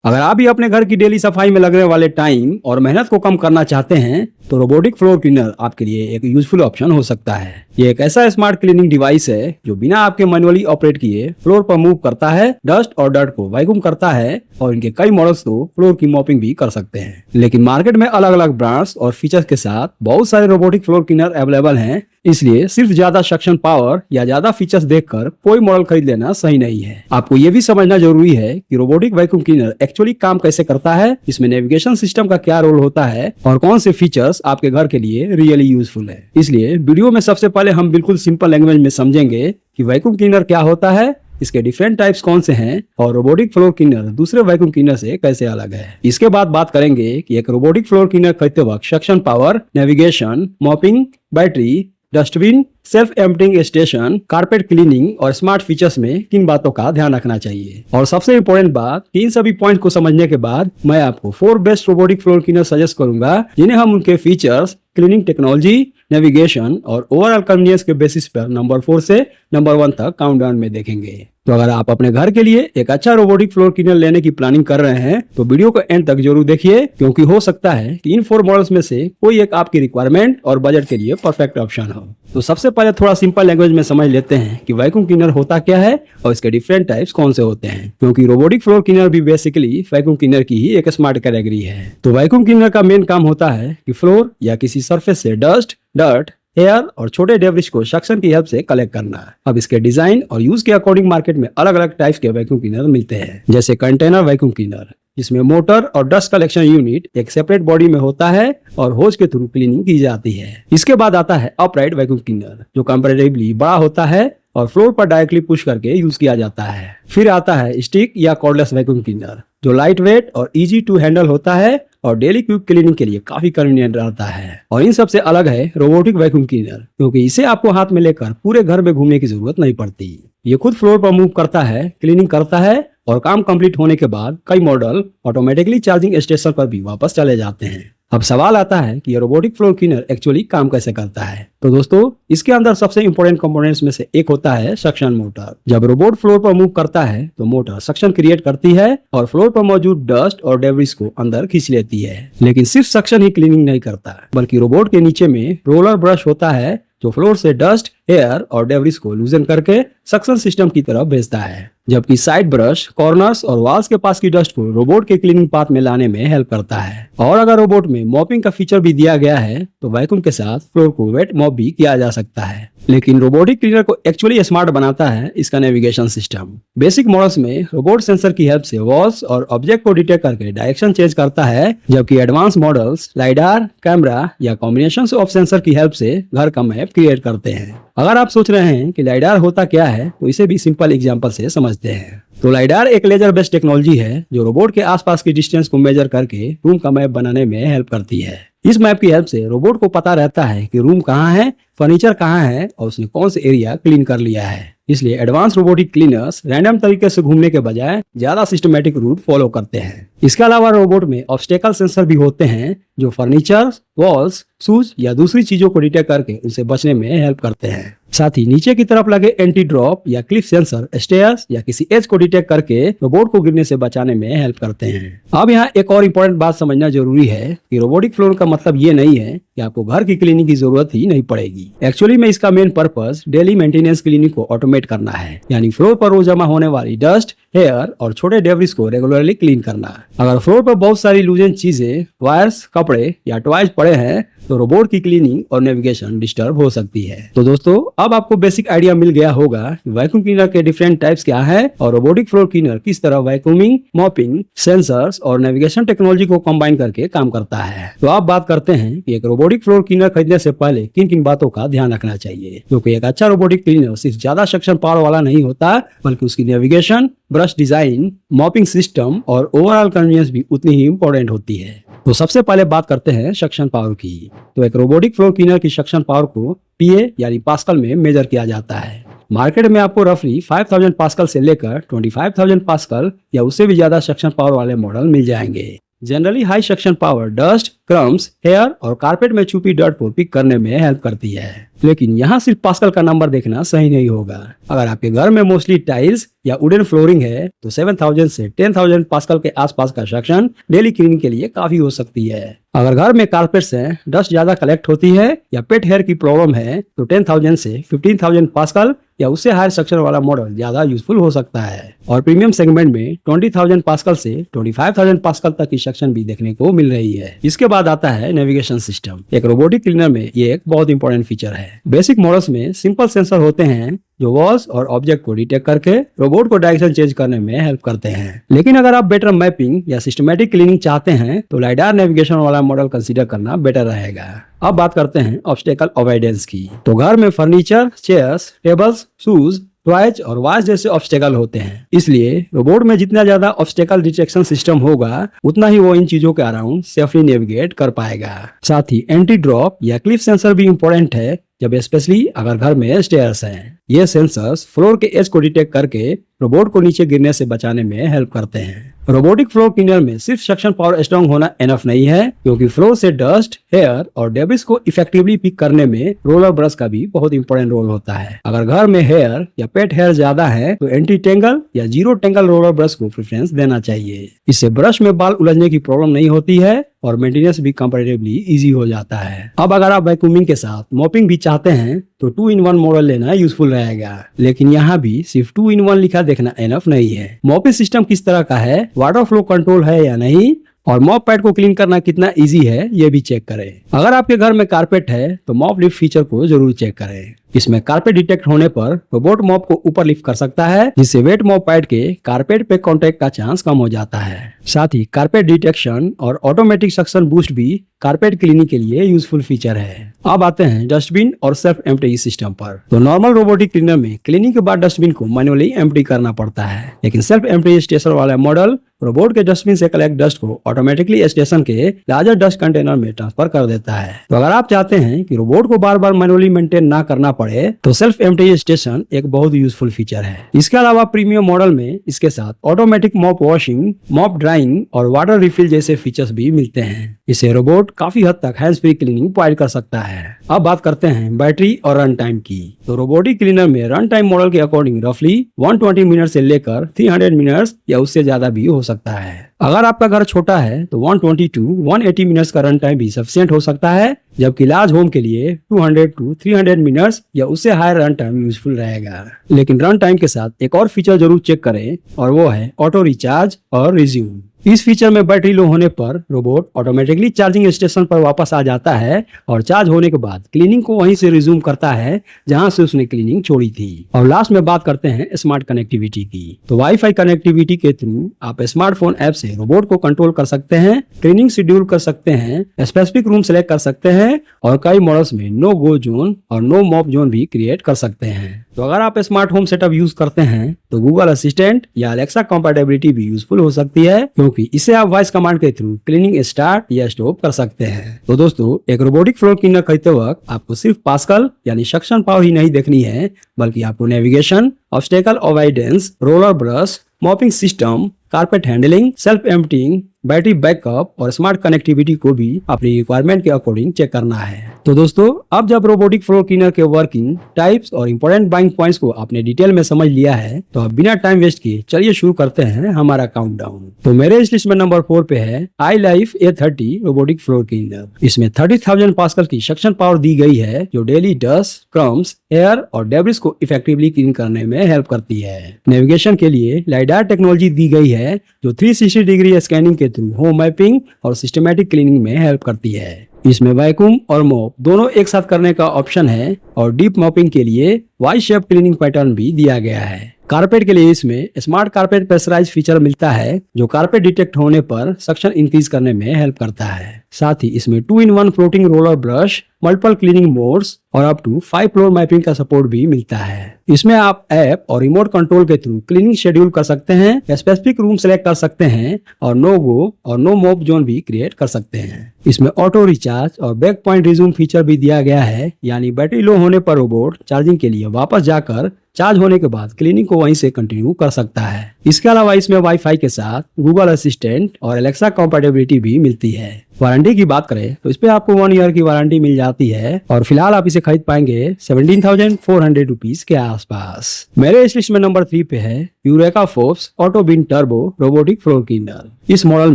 अगर आप भी अपने घर की डेली सफाई में लगने वाले टाइम और मेहनत को कम करना चाहते हैं तो रोबोटिक फ्लोर क्लीनर आपके लिए एक यूजफुल ऑप्शन हो सकता है। ये एक ऐसा स्मार्ट क्लीनिंग डिवाइस है जो बिना आपके मैनुअली ऑपरेट किए फ्लोर पर मूव करता है, डस्ट और डर्ट को वैक्यूम करता है और इनके कई मॉडल्स तो फ्लोर की मॉपिंग भी कर सकते हैं। लेकिन मार्केट में अलग अलग ब्रांड्स और फीचर्स के साथ बहुत सारे रोबोटिक फ्लोर क्लीनर अवेलेबल हैं, इसलिए सिर्फ ज्यादा सक्शन पावर या ज्यादा फीचर्स देखकर कोई मॉडल खरीद लेना सही नहीं है। आपको ये भी समझना जरूरी है कि रोबोटिक वैक्यूम क्लीनर एक्चुअली काम कैसे करता है, इसमें नेविगेशन सिस्टम का क्या रोल होता है और कौन से फीचर्स आपके घर के लिए रियली यूजफुल है। इसलिए वीडियो में सबसे पहले हम बिल्कुल सिंपल लैंग्वेज में समझेंगे कि वैक्यूम क्लीनर क्या होता है, इसके डिफरेंट टाइप्स कौन से हैं और रोबोटिक फ्लोर क्लीनर दूसरे वैक्यूम क्लीनर से कैसे अलग है। इसके बाद बात करेंगे कि एक रोबोटिक फ्लोर क्लीनर खरीदते वक्त suction power, navigation, mopping, battery, dustbin, self emptying station, carpet cleaning और स्मार्ट फीचर्स में किन बातों का ध्यान रखना चाहिए। और सबसे इम्पोर्टेंट बात कि इन सभी पॉइंट को समझने के बाद मैं आपको 4 best robotic floor cleaner suggest करूंगा, जिन्हें हम उनके फीचर्स, क्लीनिंग टेक्नोलॉजी, नेविगेशन और ओवरऑल कन्वीनियंस के बेसिस पर नंबर 4 से नंबर 1 तक काउंटडाउन में देखेंगे। तो अगर आप अपने घर के लिए एक अच्छा रोबोटिक फ्लोर क्लीनर लेने की प्लानिंग कर रहे हैं तो वीडियो को एंड तक जरूर देखिए, क्योंकि हो सकता है कि इन 4 मॉडल्स में से कोई एक आपकी रिक्वायरमेंट और बजट के लिए परफेक्ट ऑप्शन हो। तो सबसे पहले थोड़ा सिंपल लैंग्वेज में समझ लेते हैं कि वैक्यूम क्लीनर होता क्या है और इसके डिफरेंट टाइप्स कौन से होते हैं, क्योंकि रोबोटिक फ्लोर क्लीनर भी बेसिकली वैक्यूम क्लीनर की ही एक स्मार्ट कैटेगरी है। तो वैक्यूम क्लीनर का मेन काम होता है कि फ्लोर या किसी सरफेस से डस्ट, डर्ट, एयर और छोटे डेब्रिस को सक्शन की हेल्प से कलेक्ट करना है। अब इसके डिजाइन और यूज के अकॉर्डिंग मार्केट में अलग अलग टाइप्स के वैक्यूम क्लीनर मिलते हैं, जैसे कंटेनर वैक्यूम क्लीनर, जिसमें मोटर और डस्ट कलेक्शन यूनिट एक सेपरेट बॉडी में होता है और होज के थ्रू क्लीनिंग की जाती है। इसके बाद आता है अपराइट वैक्यूम क्लीनर, जो कंपैरेटिवली बड़ा होता है और फ्लोर पर डायरेक्टली पुश करके यूज किया जाता है। फिर आता है स्टिक या कॉर्डलेस वैक्यूम क्लीनर, जो लाइट वेट और इजी टू हैंडल होता है और डेली क्विक क्लीनिंग के लिए काफी कन्वीनियंट रहता है। और इन सबसे अलग है रोबोटिक वैक्यूम क्लीनर, क्योंकि इसे आपको हाथ में लेकर पूरे घर में घूमने की जरूरत नहीं पड़ती। ये खुद फ्लोर पर मूव करता है, क्लीनिंग करता है और काम कंप्लीट होने के बाद कई मॉडल ऑटोमेटिकली चार्जिंग स्टेशन पर भी वापस चले जाते हैं। अब सवाल आता है कि ये रोबोटिक फ्लोर क्लीनर एक्चुअली काम कैसे करता है। तो दोस्तों, इसके अंदर सबसे इंपॉर्टेंट कंपोनेंट्स में से एक होता है सक्शन मोटर। जब रोबोट फ्लोर पर मूव करता है तो मोटर सक्शन क्रिएट करती है और फ्लोर पर मौजूद डस्ट और डेब्रिस को अंदर खींच लेती है। लेकिन सिर्फ सक्शन ही क्लीनिंग नहीं करता, बल्कि रोबोट के नीचे में रोलर ब्रश होता है जो फ्लोर से डस्ट, एयर और डेब्रिस को लूजन करके सक्शन सिस्टम की तरफ भेजता है, जबकि साइड ब्रश कॉर्नर्स और वॉल्स के पास की डस्ट को रोबोट के क्लीनिंग पाथ में लाने में हेल्प करता है। और अगर रोबोट में मॉपिंग का फीचर भी दिया गया है तो वैक्यूम के साथ फ्लोर को वेट मॉप भी किया जा सकता है। लेकिन रोबोटिक क्लीनर को एक्चुअली स्मार्ट बनाता है इसका नेविगेशन सिस्टम। बेसिक मॉडल्स में रोबोट सेंसर की हेल्प से वॉल्स और ऑब्जेक्ट को डिटेक्ट करके डायरेक्शन चेंज करता है, जबकि एडवांस मॉडल्स लाइडार, कैमरा या कॉम्बिनेशन ऑफ सेंसर की हेल्प से घर का मैप क्रिएट करते हैं। अगर आप सोच रहे हैं कि लाइडार होता क्या है तो इसे भी सिंपल एग्जांपल से समझते हैं। तो लाइडार एक लेजर बेस्ड टेक्नोलॉजी है जो रोबोट के आसपास की डिस्टेंस को मेजर करके रूम का मैप बनाने में हेल्प करती है। इस मैप की हेल्प से रोबोट को पता रहता है कि रूम कहाँ है, फर्नीचर कहाँ है और उसने कौन से एरिया क्लीन कर लिया है। इसलिए एडवांस रोबोटिक क्लीनर्स रैंडम तरीके से घूमने के बजाय ज्यादा सिस्टमेटिक रूट फॉलो करते हैं। इसके अलावा रोबोट में ऑब्स्टेकल सेंसर भी होते हैं जो फर्नीचर, वॉल्स, शूज या दूसरी चीजों को डिटेक्ट करके उनसे बचने में हेल्प करते हैं। साथ ही नीचे की तरफ लगे एंटी ड्रॉप या क्लिफ सेंसर स्टेयर्स या किसी एज को डिटेक्ट करके रोबोट को गिरने से बचाने में हेल्प करते हैं। अब यहाँ एक और इम्पोर्टेंट बात समझना जरूरी है कि रोबोटिक फ्लोर का मतलब ये नहीं है कि आपको घर की क्लीनिंग की जरूरत ही नहीं पड़ेगी। एक्चुअली में इसका main purpose daily maintenance cleaning को ऑटोमेट करना है, यानी फ्लोर पर रोज जमा होने वाली डस्ट, एयर और छोटे डेब्रिस को रेगुलरली क्लीन करना। अगर फ्लोर पर बहुत सारी लूजन चीजें, वायर्स, कपड़े या टॉयज पड़े हैं तो रोबोट की क्लीनिंग और नेविगेशन डिस्टर्ब हो सकती है। तो दोस्तों, अब आपको बेसिक आइडिया मिल गया होगा कि वैक्यूम क्लीनर के डिफरेंट टाइप्स क्या है और रोबोटिक फ्लोर क्लीनर किस तरह वैक्यूमिंग, मॉपिंग, सेंसर्स और नेविगेशन टेक्नोलॉजी को कंबाइन करके काम करता है। तो आप बात करते हैं कि एक रोबोटिक फ्लोर क्लीनर खरीदने से पहले किन किन बातों का ध्यान रखना चाहिए, क्योंकि एक अच्छा रोबोटिक क्लीनर सिर्फ ज्यादा सक्शन पावर वाला नहीं होता, बल्कि उसकी navigation, brush design, mopping system और ओवरऑल कन्वीनियंस भी उतनी ही इंपॉर्टेंट होती है। तो सबसे पहले बात करते हैं सक्शन पावर की। तो एक रोबोटिक फ्लोर क्लीनर की सक्शन पावर को पीए यानी पास्कल में मेजर किया जाता है। मार्केट में आपको रफली 5000 पास्कल से लेकर 25000 पास्कल या उससे भी ज्यादा सक्शन पावर वाले मॉडल मिल जाएंगे। Generally high suction power dust, crumbs, hair और कारपेट में छुपी डर्ट को पिक करने में हेल्प करती है। लेकिन यहाँ सिर्फ पास्कल का नंबर देखना सही नहीं होगा। अगर आपके घर में मोस्टली टाइल्स या वुडन फ्लोरिंग है तो 7000 से 10000 पास्कल के आसपास का सक्शन डेली क्लीनिंग के लिए काफी हो सकती है। अगर घर में कारपेट से डस्ट ज्यादा कलेक्ट होती है या पेट हेयर की प्रॉब्लम है तो 10000 से 15000 पास्कल या उससे हायर सक्शन वाला मॉडल ज्यादा यूजफुल हो सकता है। और प्रीमियम सेगमेंट में 20000 पास्कल से 25000 पास्कल तक की सक्शन भी देखने को मिल रही है। इसके बाद आता है नेविगेशन सिस्टम। एक रोबोटिक क्लीनर में ये एक बहुत इंपॉर्टेंट फीचर है। बेसिक मॉडल्स में सिंपल सेंसर होते हैं जो वॉल्स और ऑब्जेक्ट को डिटेक्ट करके रोबोट को डायरेक्शन चेंज करने में हेल्प करते हैं। लेकिन अगर आप बेटर मैपिंग या सिस्टमेटिक क्लीनिंग चाहते हैं तो लाइडार नेविगेशन वाला मॉडल कंसीडर करना बेटर रहेगा। अब बात करते हैं ऑब्स्टेकल अवॉइडेंस की। तो घर में furniture, chairs, tables, shoes, toys और वॉच जैसे ऑब्स्टेकल होते हैं, इसलिए रोबोट में जितना ज्यादा ऑब्स्टेकल डिटेक्शन सिस्टम होगा उतना ही वो इन चीजों के अराउंड सेफली नेविगेट कर पाएगा। साथ ही एंटी ड्रॉप या क्लिफ सेंसर भी इम्पोर्टेंट है, जब स्पेशली अगर घर में स्टेयर्स हैं। ये सेंसर्स फ्लोर के एज को डिटेक्ट करके रोबोट को नीचे गिरने से बचाने में हेल्प करते हैं। रोबोटिक फ्लोर क्लीनर में सिर्फ सक्शन पावर स्ट्रॉन्ग होना एनफ नहीं है, क्योंकि फ्लोर से डस्ट, हेयर और डेब्रिस को इफेक्टिवली पिक करने में रोलर ब्रश का भी बहुत इंपॉर्टेंट रोल होता है। अगर घर में हेयर या पेट हेयर ज्यादा है तो एंटी टेंगल या जीरो टेंगल रोलर ब्रश को प्रेफरेंस देना चाहिए। इससे ब्रश में बाल उलझने की प्रॉब्लम नहीं होती है और मेंटेनेंस भी कंपैरेटिवली इजी हो जाता है। अब अगर आप वैक्यूमिंग के साथ मॉपिंग भी चाहते हैं तो 2-in-1 मॉडल लेना यूजफुल रहेगा। लेकिन यहाँ भी सिर्फ 2-in-1 लिखा देखना एनफ नहीं है। मॉपिंग सिस्टम किस तरह का है, वाटर फ्लो कंट्रोल है या नहीं, और मॉप पैड को क्लीन करना कितना इजी है ये भी चेक करें। अगर आपके घर में कारपेट है तो मॉप लिफ्ट फीचर को जरूर चेक करें। इसमें कारपेट डिटेक्ट होने पर रोबोट मॉप को ऊपर लिफ्ट कर सकता है, जिससे वेट मॉप पैड के कारपेट पे कांटेक्ट का चांस कम हो जाता है। साथ ही कारपेट डिटेक्शन और ऑटोमेटिक सक्शन बूस्ट भी कारपेट क्लीनिंग के लिए यूजफुल फीचर है। अब आते हैं डस्टबिन और सेल्फ एम्प्टी सिस्टम पर। तो नॉर्मल रोबोटिक क्लीनर में क्लीनिंग के बाद डस्टबिन को मैनुअली एम्प्टी करना पड़ता है, लेकिन सेल्फ एम्प्टी स्टेशन वाला मॉडल रोबोट के डस्टबिन से कलेक्ट डस्ट को ऑटोमेटिकली स्टेशन के लार्जर डस्ट कंटेनर में ट्रांसफर कर देता है। तो अगर आप चाहते हैं कि रोबोट को बार बार मैनुअली मेंटेन ना करना पड़े तो सेल्फ एम्प्टी स्टेशन एक बहुत यूजफुल फीचर है। इसके अलावा प्रीमियम मॉडल में इसके साथ automatic mop washing, mop drawing और वाटर रिफिल जैसे फीचर्स भी मिलते हैं। इसे रोबोट काफी हद तक हैंड्स फ्री क्लीनिंग प्रोवाइड कर सकता है। अब बात करते हैं बैटरी और रन टाइम की। तो रोबोटिक क्लीनर में रन टाइम मॉडल के अकॉर्डिंग रफली 120 मिनट से लेकर 300 मिनट्स या उससे ज्यादा भी हो सकता है। अगर आपका घर छोटा है तो 120 to 180 मिनट्स का रन टाइम भी सफिशिएंट हो सकता है, जबकि लार्ज होम के लिए 200 to 300 मिनट्स या उससे हायर रन टाइम यूजफुल रहेगा। लेकिन रन टाइम के साथ एक और फीचर जरूर चेक करें और वो है ऑटो रिचार्ज और रिज्यूम। इस फीचर में बैटरी लो होने पर रोबोट ऑटोमेटिकली चार्जिंग स्टेशन पर वापस आ जाता है और चार्ज होने के बाद क्लीनिंग को वहीं से रिज्यूम करता है जहां से उसने क्लीनिंग छोड़ी थी। और लास्ट में बात करते हैं स्मार्ट कनेक्टिविटी की। तो वाईफाई कनेक्टिविटी के थ्रू आप स्मार्टफोन ऐप से रोबोट को कंट्रोल कर सकते हैं, ट्रेनिंग शेड्यूल कर सकते हैं, स्पेसिफिक रूम सेलेक्ट कर सकते हैं और कई मॉडल्स में नो गो जोन और नो मॉप जोन भी क्रिएट कर सकते हैं। तो अगर आप स्मार्ट होम सेटअप यूज करते हैं तो गूगल असिस्टेंट या अलेक्सा कंपैटिबिलिटी भी यूजफुल हो सकती है, क्योंकि इसे आप वॉइस कमांड के थ्रू क्लीनिंग स्टार्ट या स्टॉप कर सकते हैं। तो दोस्तों, एक रोबोटिक फ्लोर क्लीनर खरीदते वक्त आपको सिर्फ पास्कल यानी सक्शन पावर ही नहीं देखनी है, बल्कि आपको navigation, obstacle avoidance, roller brush, mopping system, carpet handling, self emptying, battery backup और स्मार्ट कनेक्टिविटी को भी अपनी रिक्वायरमेंट के अकॉर्डिंग चेक करना है। तो दोस्तों, अब जब रोबोटिक फ्लोर क्लीनर के वर्किंग टाइप्स और इंपॉर्टेंट बाइंग पॉइंट्स को आपने डिटेल में समझ लिया है, तो अब बिना टाइम वेस्ट किए चलिए शुरू करते हैं हमारा काउंटडाउन। तो मेरे इस लिस्ट में नंबर 4 पे है iLife A30 robotic floor cleaner. इसमें 30,000 पास्कल की सक्शन पावर दी गई है, जो डेली डस्ट, क्रम्स, एयर और डेब्रिस को इफेक्टिवली क्लीन करने में हेल्प करती है। नेविगेशन के लिए लाइडार टेक्नोलॉजी दी गई है, जो 360 डिग्री स्कैनिंग के थ्रू होम मैपिंग और सिस्टमैटिक क्लीनिंग में हेल्प करती है। इसमें वैक्यूम और मॉप दोनों एक साथ करने का ऑप्शन है और डीप मॉपिंग के लिए वाई शेप क्लीनिंग पैटर्न भी दिया गया है। कारपेट के लिए इसमें स्मार्ट कारपेट प्रेशराइज फीचर मिलता है, जो कारपेट डिटेक्ट होने पर सक्शन इंक्रीज करने में हेल्प करता है। साथ ही इसमें 2-in-1 floating roller brush, multiple cleaning modes और अप टू 5 फ्लोर मैपिंग का सपोर्ट भी मिलता है। इसमें आप ऐप और रिमोट कंट्रोल के थ्रू क्लीनिंग शेड्यूल कर सकते हैं, स्पेसिफिक रूम सेलेक्ट कर सकते हैं और नो गो और नो मॉप जोन भी क्रिएट कर सकते हैं। इसमें ऑटो रिचार्ज और बैक पॉइंट रिज्यूम फीचर भी दिया गया है, यानी बैटरी लो होने पर रोबोट चार्जिंग के लिए वापस जाकर चार्ज होने के बाद क्लीनिंग को वहीं से कंटिन्यू कर सकता है। इसके अलावा इसमें वाईफाई के साथ गूगल असिस्टेंट और एलेक्सा कंपैटिबिलिटी भी मिलती है। वारंटी की बात करें तो इस पे आपको 1 ईयर की वारंटी मिल जाती है और फिलहाल आप इसे खरीद पाएंगे 17,400 रुपीज के आसपास। मेरे इस लिस्ट में नंबर 3 पे है यूरेका फोर्ब्स ऑटो बिन टर्बो रोबोटिक फ्लोर क्लीनर। इस मॉडल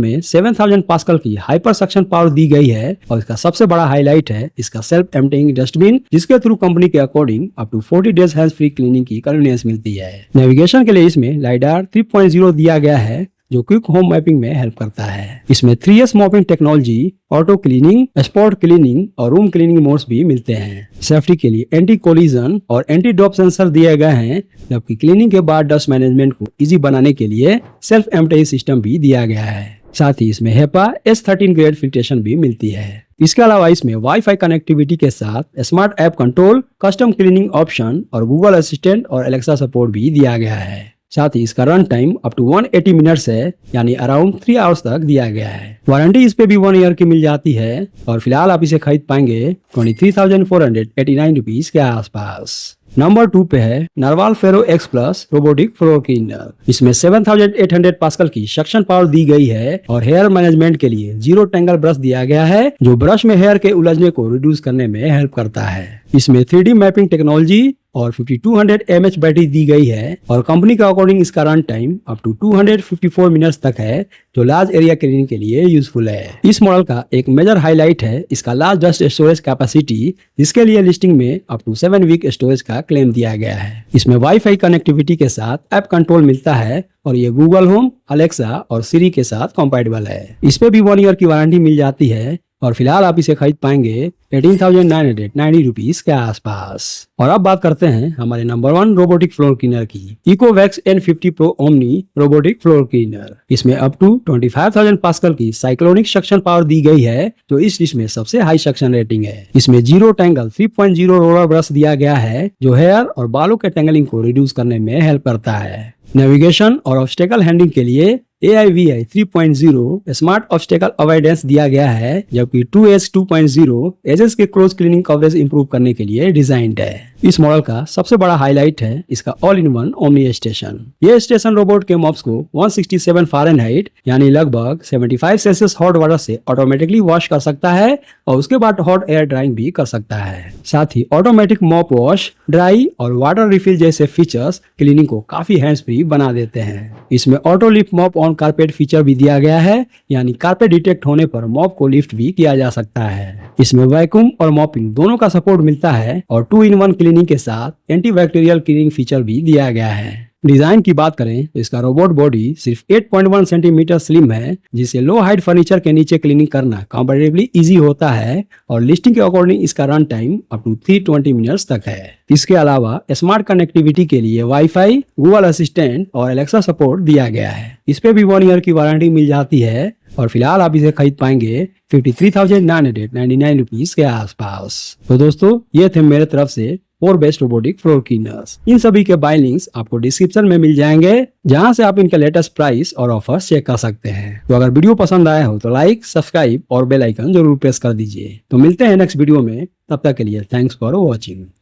में 7000 पास्कल की हाइपर सक्शन पावर दी गई है और इसका सबसे बड़ा हाईलाइट है इसका सेल्फ एम्प्टीइंग डस्टबिन, जिसके थ्रू कंपनी के according up to 40 days hands free cleaning की कन्वीनियंस मिलती है। नेविगेशन के लिए इसमें लाइडार 3.0 दिया गया है जो क्विक होम मैपिंग में हेल्प करता है। इसमें 3S mopping technology, auto cleaning, spot cleaning और रूम क्लीनिंग मोड्स भी मिलते हैं। सेफ्टी के लिए एंटी कोलिजन और एंटी ड्रॉप सेंसर दिए गए हैं, जबकि क्लीनिंग के बाद डस्ट मैनेजमेंट को इजी बनाने के लिए सेल्फ एम्प्टी सिस्टम भी दिया गया है। साथ ही इसमें HEPA S13 ग्रेड फिल्ट्रेशन भी मिलती है। इसके अलावा इसमें वाईफाई कनेक्टिविटी के साथ smart app control, custom cleaning option और गूगल असिस्टेंट और एलेक्सा सपोर्ट भी दिया गया है। साथ ही इसका run time up to 180 minutes है, यानी अराउंड 3 आवर्स तक दिया गया है। वारंटी इस पे भी 1 ईयर की मिल जाती है और फिलहाल आप इसे खरीद पाएंगे 23,489 रुपीज के आसपास। नंबर 2 पे है Narwal Freo X plus robotic floor cleaner. इसमें 7800 पास्कल की सक्शन पावर दी गई है और हेयर मैनेजमेंट के लिए 0 टेंगल ब्रश दिया गया है जो ब्रश में हेयर के उलझने को रिड्यूस करने में हेल्प करता है। इसमें 3D मैपिंग टेक्नोलॉजी और 5200 mAh बैटरी दी गई है और कंपनी के अकॉर्डिंग इसका run time up to 254 minutes तक है, जो लार्ज एरिया क्लीनिंग के लिए यूजफुल है। इस मॉडल का एक मेजर हाईलाइट है इसका लार्ज डस्ट स्टोरेज कैपेसिटी, जिसके लिए लिस्टिंग में अप टू 7 वीक स्टोरेज का क्लेम दिया गया है। इसमें वाईफाई कनेक्टिविटी के साथ ऐप कंट्रोल मिलता है और ये गूगल होम, अलेक्सा और सिरी के साथ कंपैटिबल है। इस पे भी 1 ईयर की वारंटी मिल जाती है और फिलहाल आप इसे खरीद पाएंगे 18,990 रुपीज के आसपास। और अब बात करते हैं हमारे नंबर 1 रोबोटिक फ्लोर क्लीनर की, इकोवैक्स N50 Pro omni robotic floor cleaner. इसमें अप टू 25,000 पास्कल की साइक्लोनिक सक्शन पावर दी गई है, जो इस लिस्ट में सबसे हाई सक्शन रेटिंग है। इसमें 0 टैंगल 3.0 रोलर ब्रश दिया गया है जो हेयर और बालों के टैंगलिंग को रिड्यूस करने में हेल्प करता है। नेविगेशन और ऑब्स्टेकल हैंडलिंग के लिए AIVI 3.0 स्मार्ट ऑब्स्टेकल अवॉइडेंस दिया गया है, जबकि 2S 2.0 एजेस के क्लोज क्लीनिंग कवरेज इंप्रूव करने के लिए डिजाइन्ड है। इस मॉडल का सबसे बड़ा हाईलाइट है इसका all in one omni station. ये स्टेशन रोबोट के मॉप्स को 167 फ़ारेनहाइट यानी लगभग 75 सेल्सियस हॉट वाटर से ऑटोमेटिकली वॉश कर सकता है और उसके बाद हॉट एयर ड्राइंग भी कर सकता है। साथ ही ऑटोमेटिक मॉप वॉश, ड्राई और वाटर रिफिल जैसे फीचर्स क्लीनिंग को काफी हैंड्स फ्री बना देते हैं। इसमें auto lift mop on carpet feature भी दिया गया है, यानी कारपेट डिटेक्ट होने पर मॉप को लिफ्ट भी किया जा सकता है। इसमें वैक्यूम और मॉपिंग दोनों का सपोर्ट मिलता है और 2-in-1 क्लीनिंग के साथ एंटीबैक्टीरियल क्लीनिंग फीचर भी दिया गया है। डिजाइन की बात करें तो इसका रोबोट बॉडी सिर्फ 8.1 सेंटीमीटर स्लिम है, जिससे लो हाइट फर्नीचर के नीचे क्लीनिंग करना कंपैरेटिवली इजी होता है और लिस्टिंग के अकॉर्डिंग इसका run time up to 320 minutes तक है। इसके अलावा स्मार्ट कनेक्टिविटी के लिए वाईफाई, गूगल असिस्टेंट और एलेक्सा सपोर्ट दिया गया है। इस पे भी 1 ईयर की वारंटी मिल जाती है और फिलहाल आप इसे खरीद पाएंगे 53,999 रुपीज के आसपास। तो दोस्तों, ये थे मेरे तरफ से 4 बेस्ट रोबोटिक फ्लोर क्लीनर्स। इन सभी के बाय लिंक्स आपको डिस्क्रिप्शन में मिल जाएंगे, जहां से आप इनका लेटेस्ट प्राइस और ऑफर्स चेक कर सकते हैं। तो अगर वीडियो पसंद आया हो तो लाइक, सब्सक्राइब और बेल आइकन जरूर प्रेस कर दीजिए। तो मिलते हैं नेक्स्ट वीडियो में, तब तक के लिए थैंक्स फॉर वॉचिंग।